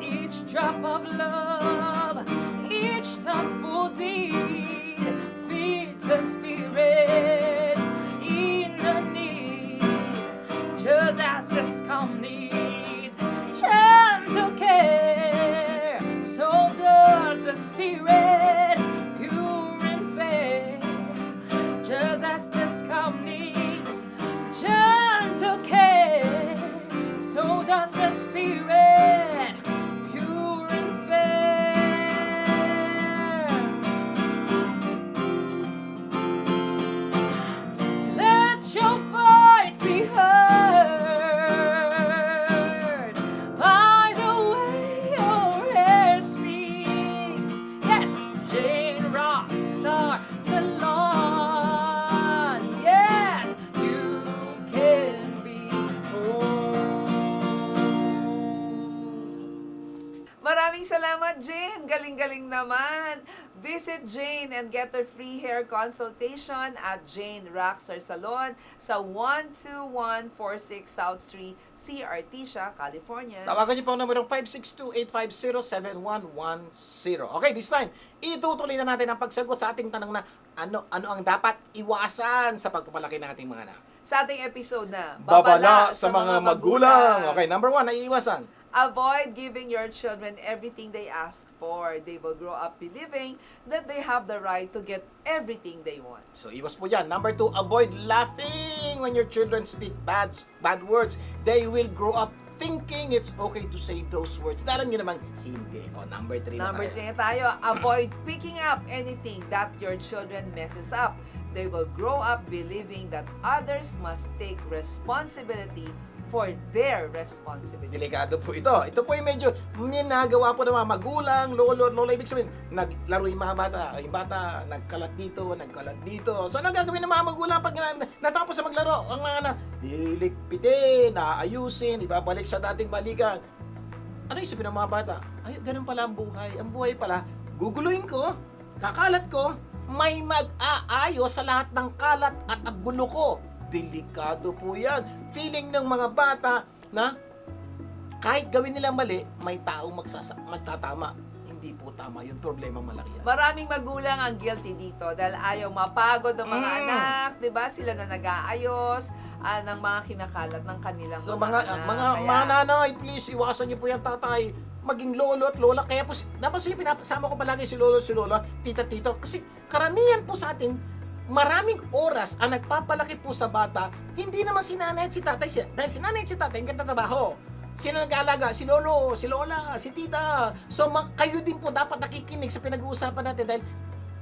Each drop of love, each thoughtful deed feeds the spirit's inner need, just as the scum needs gentle care, so does the spirit, pure and fair. Just as the scum needs gentle care, so does the spirit, pure and fair. Let your voice be heard by the way your hair speaks. Yes, Jane Rockstar Salon. Yes, you can be home. Maraming salamat, Jane! Galing-galing naman! Visit Jane and get her free hair consultation at Jane Rockstar Salon sa 12146 South Street, C. Artesia, California. Tawagan niyo po ang numero 562-850-7110. Okay, this time, itutuloy na natin ang pagsagot sa ating tanong na ano ang dapat iwasan sa pagpapalaki ng ating mga anak. Sa ating episode na Babala sa mga magulang. Okay, number 1, ay iwasan. Avoid giving your children everything they ask for. They will grow up believing that they have the right to get everything they want. So, iwas po dyan. Number 2, avoid laughing when your children speak bad words. They will grow up thinking it's okay to say those words. Alam nyo namang hindi. O, number 3 na Number tayo. 3 na tayo. Avoid picking up anything that your children messes up. They will grow up believing that others must take responsibility for their responsibility. Delikado po ito. Ito po yung medyo minagawa po ng mga magulang, lolo, lola. Ibig sabihin, naglaro yung mga bata. Yung bata, nagkalat dito. So, anong gagawin ng mga magulang pag natapos sa maglaro? Ang mga lilikpitin, naayusin, ibabalik sa dating balikan. Ano isipin ng mga bata? Ay, ganun pala ang buhay. Ang buhay pala, guguluhin ko, kakalat ko, may mag-aayos sa lahat ng kalat at gulo ko. Delikado po yan. Feeling ng mga bata na kahit gawin nilang mali, may taong magtatama. Hindi po tama yun. Problema malaki yan. Maraming magulang ang guilty dito dahil ayaw mapagod ng mga anak, 'di ba? Sila na nag-aayos ng mga kinakalat ng kanilang So mga mga anak. mga nanay, please iwasan niyo po yung tatay. Maging lolo at lola. Kaya po, dapat yung pinapasama ko palagi si lolo at si lola, tita-tito. Kasi karamihan po sa atin, maraming oras ang nagpapalaki po sa bata, hindi naman si nanay at si tatay. Dahil si nanay at si tatay, ang ganda trabaho. Sino nag-aalaga? Si lolo, si lola, si tita. So, kayo din po dapat nakikinig sa pinag-uusapan natin dahil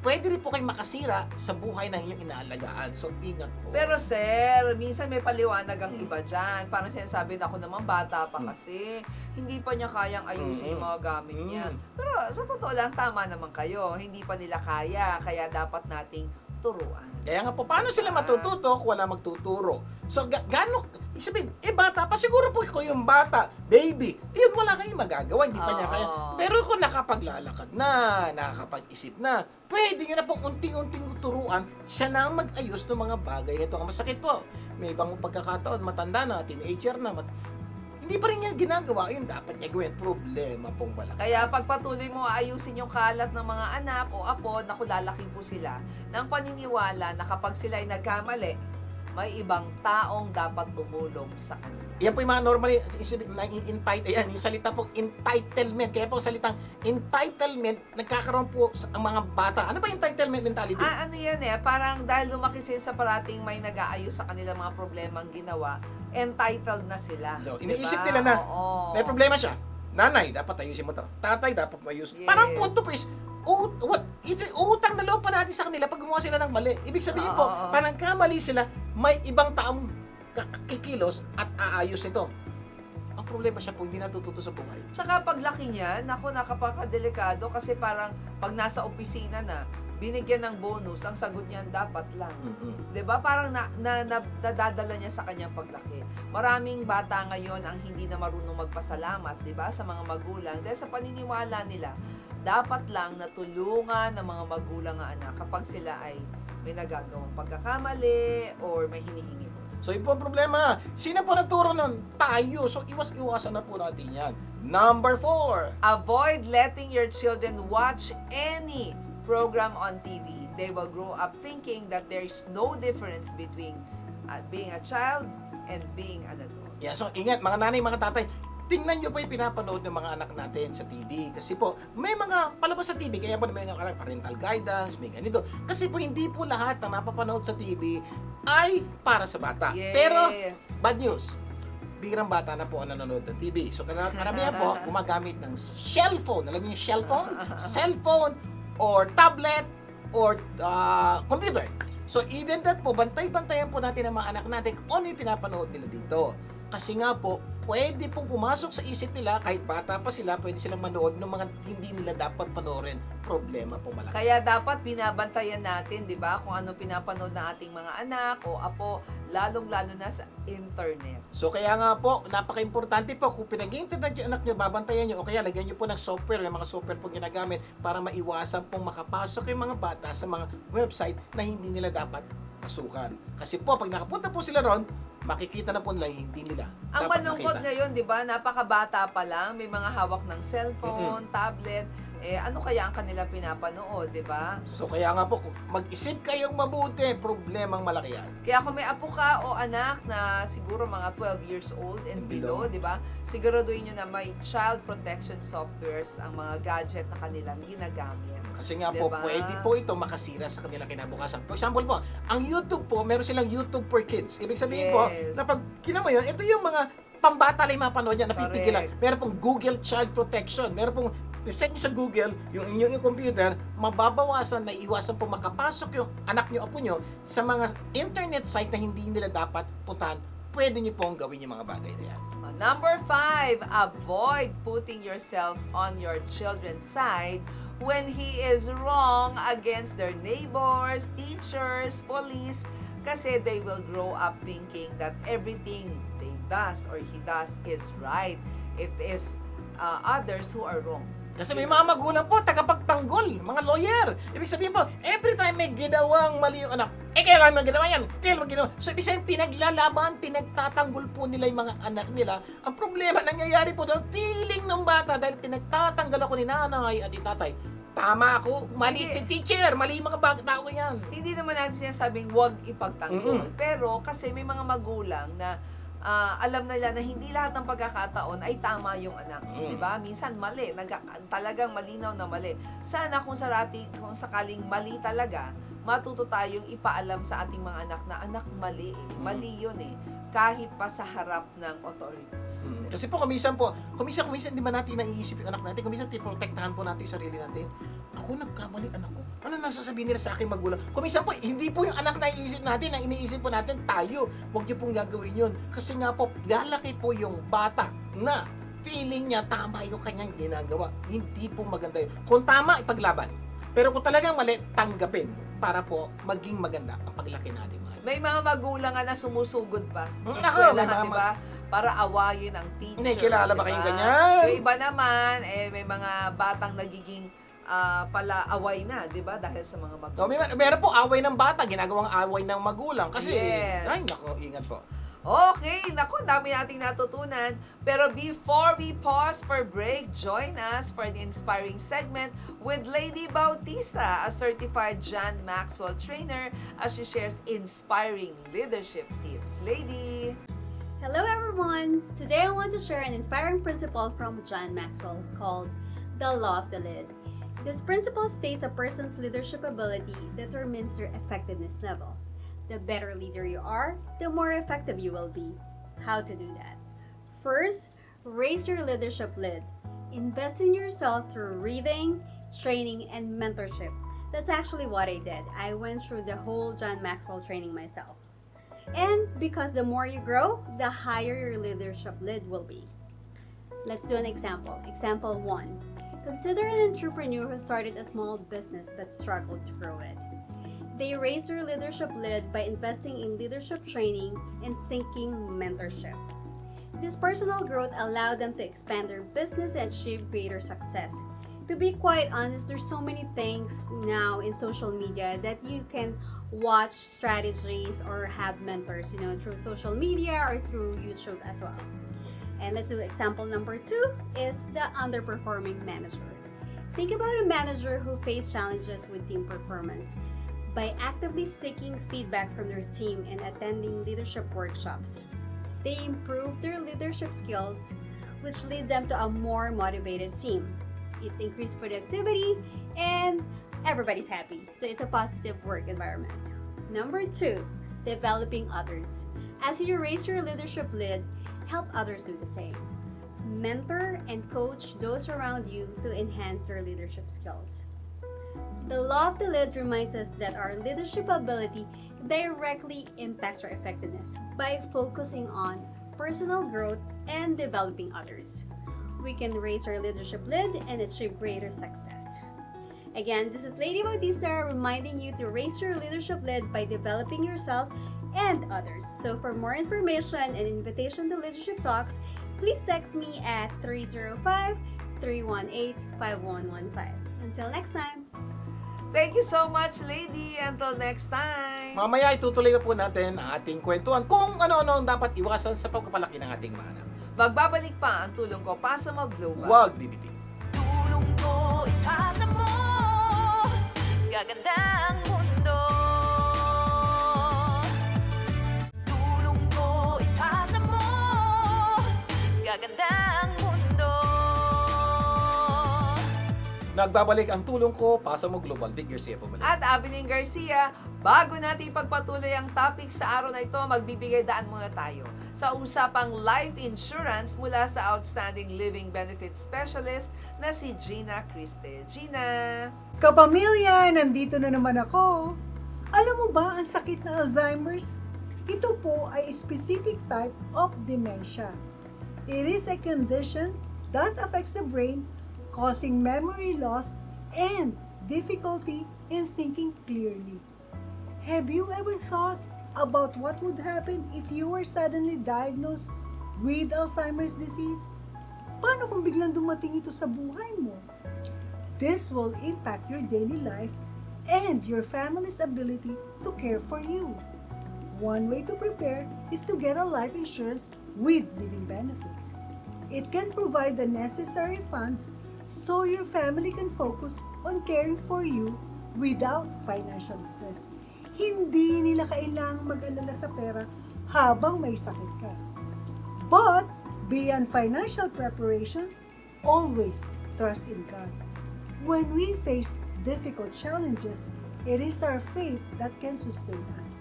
pwede rin po kayong makasira sa buhay ng inyong inaalagaan. So, ingat po. Pero sir, minsan may paliwanag ang iba dyan. Parang sinasabi na ako naman bata pa kasi. Hindi pa niya kayang ayusin yung mga gamit niya. Pero sa totoo lang, tama naman kayo. Hindi pa nila kaya. Kaya dapat nating turuan. Kaya nga po, paano sila matututo kung wala magtuturo? So, gaano, sabihin, bata pa, siguro po ko yung bata, baby, yun wala kayong magagawa, hindi pa niya Oo. kaya. Pero kung nakapaglalakad na, nakakapag-isip na, pwede nyo na pong unting-unting turuan, siya na ang mag-ayos ng mga bagay nito. Ang masakit po, may ibang pagkakataon, matanda na, teenager na, hindi pa rin niya ginagawa, yun dapat niya gawin. Problema pong malaki. Kaya pagpatuloy mo ayusin yung kalat ng mga anak o apo, naku, lalaki po sila ng paniniwala na kapag sila ay nagkamali, may ibang taong dapat tumulong sa kanila. Yan po yung mga normally, ayan, yung salita po, entitlement. Kaya po salitang entitlement, nagkakaroon po ang mga bata. Ano ba entitlement mentality? Ano yan parang dahil lumaki sila sa parating may nag-aayos sa kanilang mga problemang ginawa, entitled na sila. So, Diba? iniisip nila na, Oo. may problema siya. Nanay, dapat ayusin mo to. Tatay, dapat ayusin. Yes. Parang punto po is, utang na loob pa natin sa kanila pag gumawa sila ng mali. Ibig sabihin po, Oo. parang kamali sila, may ibang taong kikilos at aayos nito. Ang problema siya po, hindi natututo sa buhay. Tsaka paglaki niya, naku, nakapakadelikado kasi parang pag nasa opisina na, binigyan ng bonus, ang sagot niya dapat lang. Mm-mm. 'Di ba? Parang nadadala niya sa kanyang paglaki. Maraming bata ngayon ang hindi na marunong magpasalamat, 'di ba, sa mga magulang dahil sa paniniwala nila dapat lang natulungan ng mga magulang ang anak kapag sila ay may nagagawang pagkakamali or may hinihingi. So, yun po ang problema. Sino po nagturo nun? Tayo. So, iwas-iwasan na po natin yan. Number 4. Avoid letting your children watch any program on TV. They will grow up thinking that there is no difference between being a child and being an adult. Yeah, so ingat mga nanay, mga tatay, tingnan nyo po yung pinapanood ng mga anak natin sa TV. Kasi po, may mga palabas sa TV, kaya po may mga parental guidance, may ganito. Kasi po, hindi po lahat ng napapanood sa TV ay para sa bata. Yes. Pero, bad news, biglang bata na po ang nanonood ng TV. So, karamihan po, gumagamit ng cellphone. Alam niyo yung cellphone? Cellphone or tablet or computer. So, even that po, bantay-bantayan po natin ang mga anak natin kung ano yung pinapanood nila dito. Kasi nga po, pwede pong pumasok sa isip nila, kahit bata pa sila, pwede silang manood ng mga hindi nila dapat panoorin. Problema po malaki. Kaya dapat binabantayan natin, 'di ba, kung ano pinapanood ng ating mga anak o apo, lalong-lalo na sa internet. So kaya nga po, napaka-importante po kung pinag-internet yung anak nyo, babantayan nyo o kaya lagyan nyo po ng software, yung mga software po ginagamit para maiwasan pong makapasok yung mga bata sa mga website na hindi nila dapat pasukan. Kasi po, pag nakapunta po sila ron, makikita na po nila yung hindi nila Ang dapat malungkot makita. ngayon, 'di ba, napakabata pa lang, may mga hawak ng cellphone, tablet, ano kaya ang kanila pinapanood, 'di ba? So kaya nga po, kung mag-isip kayong mabuti, problemang malaki yan. Kaya kung may apo ka o anak na siguro mga 12 years old and below, di ba? Siguraduhin nyo na may child protection softwares ang mga gadget na kanilang ginagamit. Kasi nga po, Diba? pwede po ito makasira sa kanilang kinabukasan. For example po, ang YouTube po, meron silang YouTube for Kids. Ibig sabihin po, Yes. na pag kinamo yun, ito yung mga pambata lang yung mapanood yan, napipigilan. Correct. Meron pong Google Child Protection. Meron pong set nyo sa Google, yung inyong computer, mababawasan, maiiwasan po makapasok yung anak nyo, apo nyo, sa mga internet site na hindi nila dapat puntahan. Pwede nyo pong gawin yung mga bagay na yan. Number 5, avoid putting yourself on your children's side when he is wrong against their neighbors, teachers, police, kasi they will grow up thinking that everything they does or he does is right. It is others who are wrong. Kasi may mga magulang po, tagapagtanggol, mga lawyer. Ibig sabihin po, every time may ginawang mali yung anak, kailan mo ginawa yan? Kailan mo ginawa? So, ibig sabihin, pinaglalaban, pinagtatanggol po nila yung mga anak nila. Ang problema, nangyayari po doon, feeling ng bata, dahil pinagtatanggal ako ni nanay at ni tatay. Tama ako, mali si teacher, mali yung mga tao ko yan. Hindi naman natin sinasabing huwag ipagtanggol. Pero kasi may mga magulang na alam nila na hindi lahat ng pagkakataon ay tama yung anak. Di ba? Minsan mali. Talagang malinaw na mali. Sana kung sakaling mali talaga, matuto tayong ipaalam sa ating mga anak na anak mali. Mali yun kahit pa sa harap ng authorities. Kasi po, kuminsan hindi ba natin naiisip yung anak natin? Kuminsan, protektahan po natin yung sarili natin. Ako, nagkamali anak ko. Ano nang sasabihin nila sa aking magulang? Kuminsan po, hindi po yung anak na iisip natin, ang iniisip po natin, tayo. Huwag niyo pong gagawin yun. Kasi nga po, lalaki po yung bata na feeling niya tama yung kanyang ginagawa. Hindi po maganda yun. Kung tama, ipaglaban. Pero kung talagang mali, tanggapin para po maging maganda ang paglaki natin. May mga magulang nga na sumusugod pa sa Ako, may eskwelahan, mga di ba? Para awayin ang teacher. Hindi, kilala ba di kayong ba? ganyan? Yung iba naman, may mga batang nagiging pala away na, di ba? Dahil sa mga magulang. So, meron po away ng bata, ginagawang away ng magulang. Kasi, Yes. ay nako, ingat po. Okay, naku, dami nating natutunan. Pero before we pause for break, join us for the inspiring segment with Lady Bautista, a certified John Maxwell trainer, as she shares inspiring leadership tips. Lady! Hello everyone! Today I want to share an inspiring principle from John Maxwell called the Law of the Lid. This principle states a person's leadership ability determines their effectiveness level. The better leader you are, the more effective you will be. How to do that? First, raise your leadership lid. Invest in yourself through reading, training, and mentorship. That's actually what I did. I went through the whole John Maxwell training myself. And because the more you grow, the higher your leadership lid will be. Let's do an example. Example 1. Consider an entrepreneur who started a small business but struggled to grow it. They raised their leadership lid by investing in leadership training and seeking mentorship. This personal growth allowed them to expand their business and achieve greater success. To be quite honest, there's so many things now in social media that you can watch strategies or have mentors, through social media or through YouTube as well. And let's do example number 2 is the underperforming manager. Think about a manager who faced challenges with team performance. By actively seeking feedback from their team and attending leadership workshops, they improve their leadership skills, which lead them to a more motivated team. It increased productivity and everybody's happy. So it's a positive work environment. Number 2, developing others. As you raise your leadership lid, help others do the same. Mentor and coach those around you to enhance their leadership skills. The Law of the Lid reminds us that our leadership ability directly impacts our effectiveness by focusing on personal growth and developing others. We can raise our leadership lid and achieve greater success. Again, this is Lady Bautista reminding you to raise your leadership lid by developing yourself and others. So for more information and invitation to Leadership Talks, please text me at 305-318-5115. Until next time! Thank you so much, Lady. Until next time. Mamaya itutuloy pa po natin ang ating kwentuhan kung ano-ano ang dapat iwasan sa pagpapalaki ng ating mga anak. Magbabalik pa ang tulong ko pa sa mga global. Huwag bibitin. Tulong ko, ipasa mo. Gaganda ang mundo. Tulong ko, ipasa mo. Gaganda ang mundo. Nagbabalik ang tulong ko, pasa mo global. Dig Garcia po balik. At Abilene Garcia, bago natin ipagpatuloy ang topic sa araw na ito, magbibigay daan muna tayo sa usapang life insurance mula sa Outstanding Living Benefits Specialist na si Gina Criste. Gina! Kapamilya, nandito na naman ako. Alam mo ba ang sakit ng Alzheimer's? Ito po ay a specific type of dementia. It is a condition that affects the brain, causing memory loss and difficulty in thinking clearly. Have you ever thought about what would happen if you were suddenly diagnosed with Alzheimer's disease? Paano kung biglang dumating ito sa buhay mo? This will impact your daily life and your family's ability to care for you. One way to prepare is to get a life insurance with living benefits. It can provide the necessary funds so your family can focus on caring for you without financial stress. Hindi nila kailangang mag-alala sa pera habang may sakit ka. But, beyond financial preparation, always trust in God. When we face difficult challenges, it is our faith that can sustain us.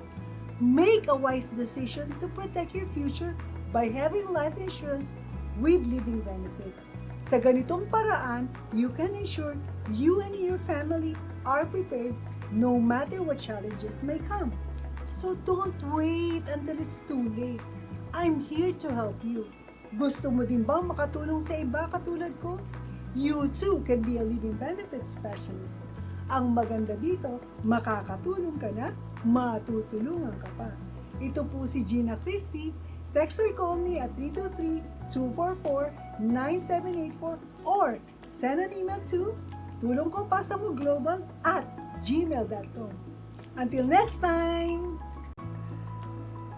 Make a wise decision to protect your future by having life insurance with living benefits. Sa ganitong paraan, you can ensure you and your family are prepared no matter what challenges may come. So don't wait until it's too late. I'm here to help you. Gusto mo din bang makatulong sa iba katulad ko? You too can be a living benefits specialist. Ang maganda dito, makakatulong ka na, matutulungan ka pa. Ito po si Gina Christie. Text or call me at 323-244-9784 or send an email to tulongkopasamoglobal@gmail.com. Until next time!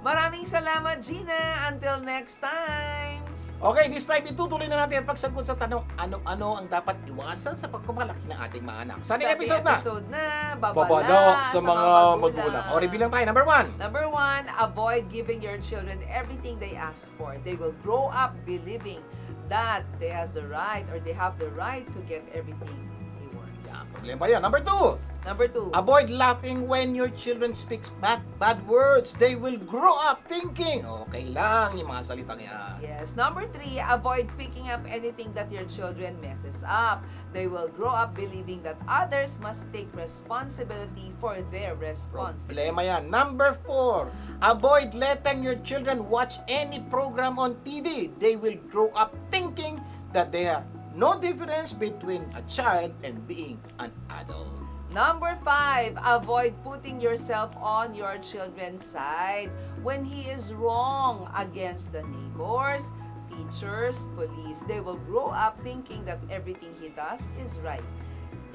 Maraming salamat, Gina. Until next time. Okay, this time itutuloy na natin ang pagsagot sa tanong ano-ano ang dapat iwasan sa pagpapalaki ng ating mga anak. Sa ating episode na, babala sa mga magulang. O, review lang tayo. Number 1. Number 1, avoid giving your children everything they ask for. They will grow up believing that they has the right or they have the right to get everything he wants. Problema yan. Number 2. Number 2, Avoid laughing when your children speaks bad words. They will grow up thinking, okay lang yung mga salitang yan. yes. Number 3, avoid picking up anything that your children messes up. They will grow up believing that others must take responsibility for their responsibility. Problema yan. Number 4, avoid letting your children watch any program on TV. They will grow up thinking that there are no difference between a child and being an adult. Number 5, avoid putting yourself on your children's side when he is wrong against the neighbors, teachers, police. They will grow up thinking that everything he does is right.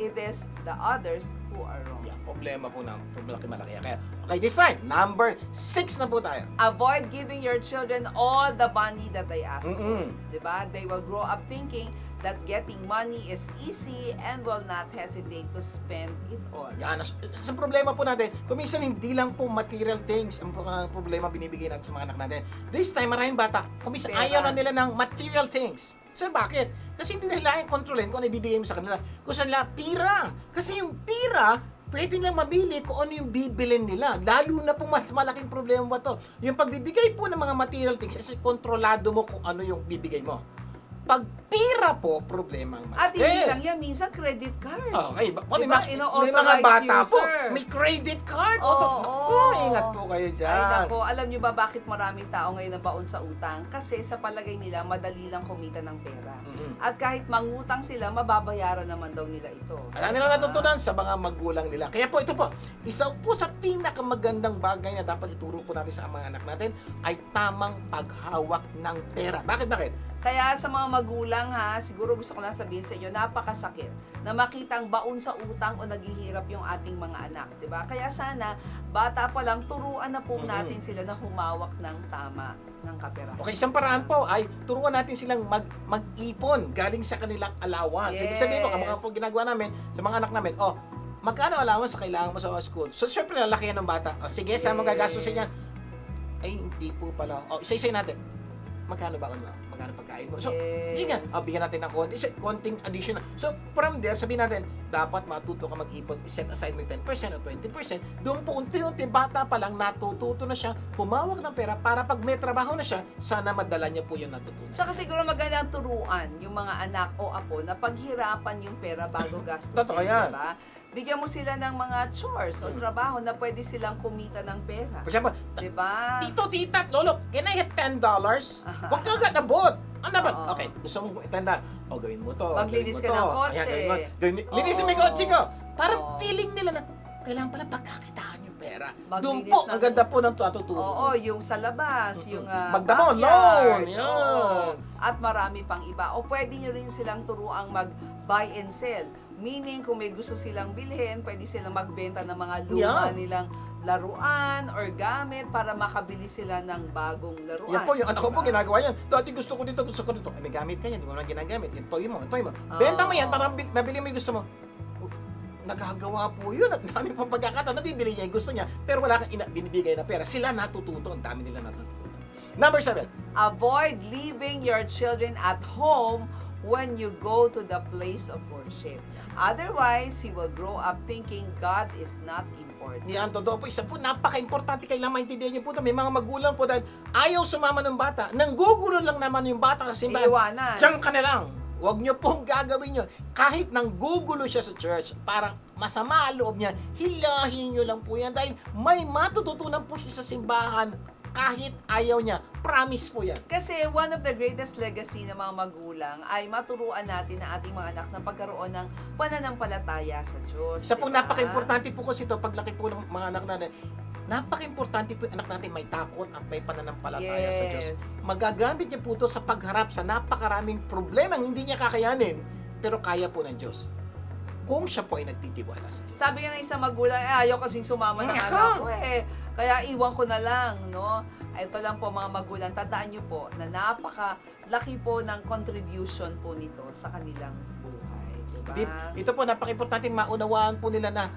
It is the others who are wrong. Yan, problema po na malaki. Kaya, okay, this time, number 6 na po tayo. Avoid giving your children all the money that they ask for. Mm-mm. Diba? They will grow up thinking that getting money is easy and will not hesitate to spend it all. Yan, sa problema po natin, kuminsan hindi lang po material things ang problema binibigay natin sa mga anak natin. This time, maraming bata, kuminsan Pera. ayaw na nila ng material things. Sir, bakit? Kasi hindi nila kayang kontrolin kung ano ibibigay mo sa kanila. Gusto nila, pira. Kasi yung pira, pwede nilang mabili kung ano yung bibilin nila. Lalo na po mas malaking problema ba to. Yung pagbibigay po ng mga material things, kasi kontrolado mo kung ano yung bibigay mo. Pag pira po, problema ang At malaki. hindi lang yan, minsan credit card. Okay, may, Diba? may Ino-authorize mga bata po, user. may credit card. Oo, Naku, ingat po kayo dyan. Ay nako, alam nyo ba bakit maraming tao ngayon nabaon sa utang? Kasi sa palagay nila, madali lang kumita ng pera. Mhm. At kahit mangutang sila, mababayaran naman daw nila ito. Alam nila natutunan sa mga magulang nila. Kaya po ito po, isa po sa pinakamagandang bagay na dapat ituro po natin sa mga anak natin ay tamang paghawak ng pera. Bakit? Kaya sa mga magulang ha, siguro gusto ko lang sabihin sa inyo, napakasakit na makitang baon sa utang o naghihirap yung ating mga anak, 'di ba? Kaya sana bata pa lang turuan na po natin sila na humawak ng tama ng kapera. Okay, isang paraan po ay turuan natin silang mag-ipon galing sa kanilang allowance. Ibig sabihin mo, ang mga po ginagawa namin sa mga anak namin, magkano allowance sa kailangan mo sa school? So, syempre, lalaki yan ng bata. Sige, saan mo gagastusin yan? Ay, hindi po pala. Isa-isay natin. Magkano ba mo? Magkano pagkain mo? So, hindi nga. Bigyan natin ng konting additional. So, from there, sabihin natin, dapat matuto ka mag-ipon, set aside mo 10% o 20%. Doon po, unti-unti, bata pa lang, natututo na siya, humawak ng pera para pag may trabaho na siya, sana madala niya po yung natutunan. Tsaka siguro magandang turuan yung mga anak o apo na paghirapan yung pera bago gastusin, Totoo yan. diba? Bigyan mo sila ng mga chores o trabaho na pwede silang kumita ng pera. For example, Diba? Tito, tita, lolo, can I have $10? Huwag ka agad nabot. Ano ba? Oo. Okay, gusto mong itanda. Gawin mo to. Maglinis gawin mo ka ng to. kotse. Ayan, gawin mo. Linisin mo yung Oo. kotse ko. Para Oo. feeling nila na, kailangan pala pagkakitaan yung pera. Maglinis Doon po, ng- ang ganda po ng tuturo. Oo, yung sa labas, yung Magdamon, backyard. loan, yan. Oo. At marami pang iba. O pwede nyo rin silang turuang mag-buy and sell. Meaning, kung may gusto silang bilhin, pwede silang magbenta ng mga luma Yan. nilang laruan or gamit para makabili sila ng bagong laruan. Yan po, yung anak ko po Diba? ginagawa yan. Dati gusto ko dito. Ay, may gamit ka yan. Di mo naman ginagamit. Yung toy mo. Benta mo yan para mabili mo yung gusto mo. Nagagawa po yun. At dami pang pagkakataon. Nabibili niya yung gusto niya. Pero wala kang binibigay na pera. Sila natututo. Ang dami nila natututo. Number 7. Avoid leaving your children at home when you go to the place of worship. Otherwise, he will grow up thinking God is not important. Yan, totoo po. Isa po, napaka-importante. Kailangan maintindihan niyo po. May mga magulang po dahil ayaw sumama ng bata. Nanggugulo lang naman yung bata sa simbahan. Iiwanan. Diyan ka na lang. Huwag niyo pong gagawin yun. Kahit nanggugulo siya sa church, parang masama ang loob niya, hilahin niyo lang po yan. Dahil may matututunan po siya sa simbahan kahit ayaw niya. Promise po yan. Kasi one of the greatest legacy ng mga magulang ay maturuan natin ang ating mga anak na pagkaroon ng pananampalataya sa Diyos. Isa pong diba? napaka-importante po kasi ito, paglaki po ng mga anak natin, napaka-importante po yung anak natin may takot at may pananampalataya sa Diyos. Yes. Magagamit niya po ito sa pagharap sa napakaraming problema hindi niya kakayanin, pero kaya po ng Diyos. Kung siya po ay nagtitiwala sa Diyos. Sabi nga ng isang magulang, ayaw kasing sumama ng Ako. anak ko eh. Kaya iwan ko na lang, no? Ito lang po mga magulang, tandaan nyo po na napakalaki po ng contribution po nito sa kanilang buhay. Diba? Ito po, napaka-importante maunawaan po nila na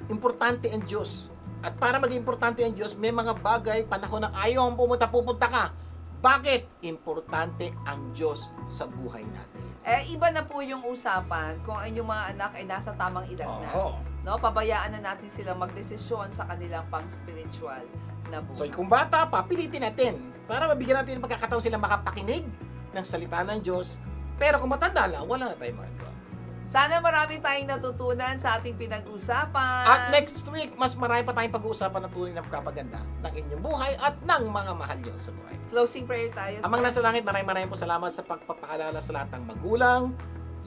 importante ang Diyos. At para maging importante ang Diyos, may mga bagay, panahon na ayaw ang pupunta ka. Bakit? Importante ang Diyos sa buhay natin. Iba na po yung usapan kung ang inyong mga anak ay nasa tamang edad na. Oo. No, pabayaan na natin silang magdesisyon sa kanilang pang-spiritual na So, buhay. kung bata pa, pilitin natin para mabigyan natin ng pagkakataon sila makapakinig ng salita ng Diyos. Pero kung matanda na, wala na tayong magagawa. Sana marami tayong natutunan sa ating pinag-usapan. At next week, mas marami pa tayong pag-uusapan ng tunay na pagpapaganda ng inyong buhay at ng mga mahal nyo sa buhay. Closing prayer tayo. Amang nasa langit, maraming po salamat sa pagpapaalala sa lahat ng magulang,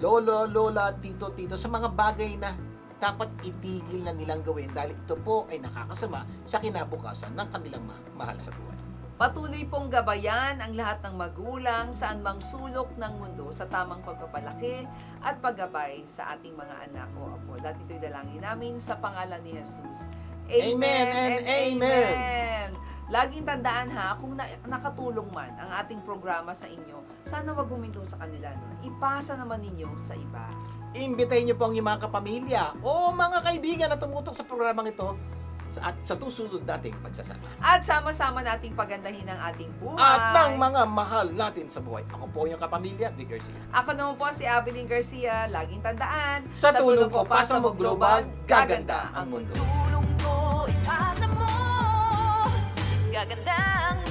lolo, lola, tito, sa mga bagay na dapat itigil na nilang gawin dahil ito po ay nakakasama sa kinabukasan ng kanilang mahal sa buhay. Patuloy pong gabayan ang lahat ng magulang saan mang sulok ng mundo sa tamang pagpapalaki at paggabay sa ating mga anak o apo. Dahil ito'y dalangin namin sa pangalan ni Jesus. Amen and amen. amen. Laging tandaan ha, kung nakatulong man ang ating programa sa inyo, sana wag huminto sa kanila. No? Ipasa naman ninyo sa iba. Imbitahin niyo po ang inyong mga kapamilya o mga kaibigan na tumutok sa programang ito at sa susunod nating pagsasama. At sama-sama nating pagandahin ang ating buhay. At ng mga mahal natin sa buhay. Ako po yung kapamilya, Vic Garcia. Ako naman po si Abilene Garcia. Laging tandaan, Sa tulong ko, pasa mo global, gaganda ang mundo. Tulong ko ipasa mo. Gaganda ang